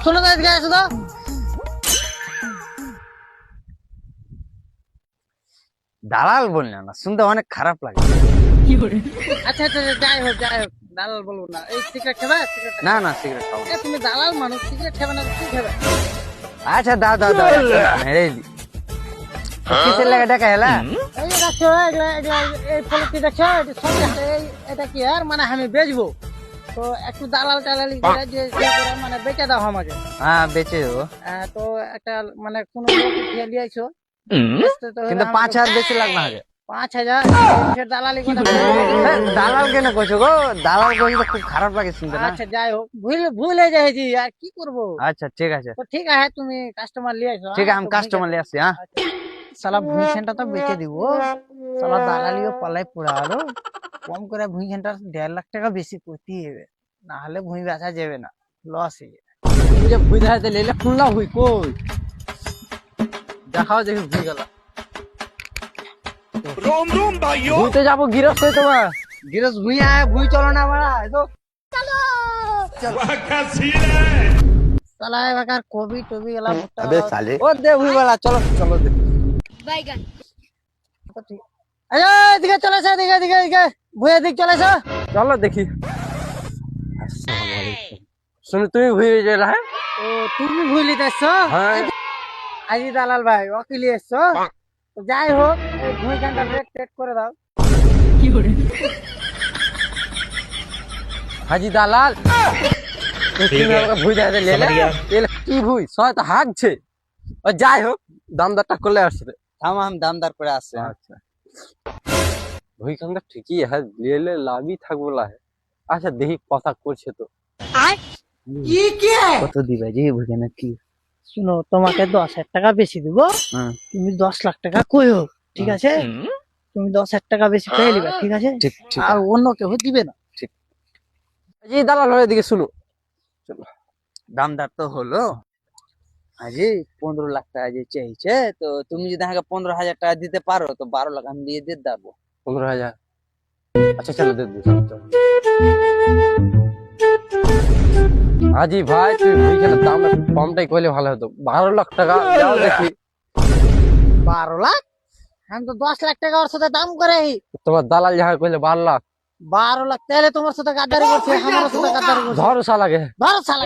শোনো তো, এদিকে আসো তো। দালাল বললে না, শুনতে অনেক খারাপ লাগে। আচ্ছা আচ্ছা আচ্ছা, যাই হোক যাই হোক, দালাল বলবো না। এই সিগারেট খাবে? সিগারেট না না, সিগারেট খাবো না। তুমি দালাল মানুষ, সিগারেট খাবে না তো কি খাবে? আচ্ছা দাও দাও দাও, মেরে দি। কিসের লাগে টাকা হেলা? এই যে দেখছো, এই ফলটি দেখছো, এটা সব এটা কি আর মানে আমি বেচবো, তো একটু দালাল টালালি করে যে মানে বেচে দাও আমাকে। হ্যাঁ বেচে দেবো, তো একটা মানে কোনো লোক উঠিয়ে নিয়ে আইছো, বেচতে তো হলে কিন্তু আমাকে 5,000 বেশি লাগবে না। 5,000 ফের দালালি কথা দালাল কেন কইছো গো? দালাল কইছো তো খুব খারাপ লাগে শুনতে না। আচ্ছা যাই হোক, ভুলে যাইছি আর কি করবো। আচ্ছা ঠিক আছে, তো ঠিক আছে, তুমি কাস্টমার নিয়ে আসো। ঠিক আছে, আমি কাস্টমার নিয়ে আসছি। হ্যাঁ সালা ভুঁইখানটা তো বেচে দিব, সালা দালালিও পালাই পুরা আরো কম করে ভুঁইখানটা 1.5 লাখ টাকা বেশি করতে হবে, না হলে ভুঁই বেচা যাবে না, লস হয়ে যাবে। তুমি যে ভুই দেখাতে লেলে খুললা হই কই দেখাও, দেখি ভুই গেল। रोम रोम भाइयों। ভুইতে যাবো গিরস্ত তোমার। গিরস ভুই আয়, ভুই চলো না মারা তো। वाह क्या सीन है। সালা এবার কবি টবি এলা ভুট্টা আবে সালে, ও দে ভুই বালা, চলো চলো দে। আরে এদিকে চলে এসো, এদিকে এদিকে এদিকে ভুঁয়ের দিক চলে এসো। চলো দেখি। শুনে তুমি ভুই গেলা? হ্যাঁ ও তুমি ভুই লিতে এসছো? হ্যাঁ আজি দালাল ভাই ওকিলি এসছো? তো যাই হোক, এই ভুঁইখানটা রেট করে দাও। হাজি দালাল, তুমি আমাকে ভুই দেখাতে লেলে, এলে কি ভুই সবাই তো হাঁকছে। ও যাই হোক, দামদারটা করলে আসছে। থাম, আমি দামদার করে আসছে। আচ্ছা ভুই খানটা ঠিকই হ্যাঁ, লেলে লাভই থাকবো না। আচ্ছা দেখি কথা করছে তো, কত দিবে যে ভুই খানে কি। শুনো, তোমাকে 10,000 টাকা বেশি দিব, হ্যাঁ তুমি 10 লাখ টাকা কইও, ঠিক আছে? তুমি 10,000 টাকা বেশি পেয়ে নিবে, ঠিক আছে? ঠিক ঠিক আর অন্য কেউ দিবে না। জি দালাল হয়ে দিকে শুনো, চলো। দামদার তো হলো আজি 15 লাখ টাকা যে চাইছে, তো তুমি যদি আমাকে 15,000 টাকা দিতে পারো তো 12 লাখ আমি দিয়ে দেবো। 15,000? আচ্ছা চলো দিয়ে দিই, চলো। আজি ভাই তুই ওইখানে দাম একটু কমটাই কইলে ভালো হতো। 12 লাখ টাকা দাও দেখি। 12 লাখ? আমি তো 10 লাখ টাকা ওর সাথে দাম করে। তোমার দালাল যাহা কইলে 12 লাখ। 12 লাখ তাহলে তোমার সাথে গাদ্দারি করছে, আমার সাথে গাদ্দারি করছে। ধরো শালাকে। ধরো শালা।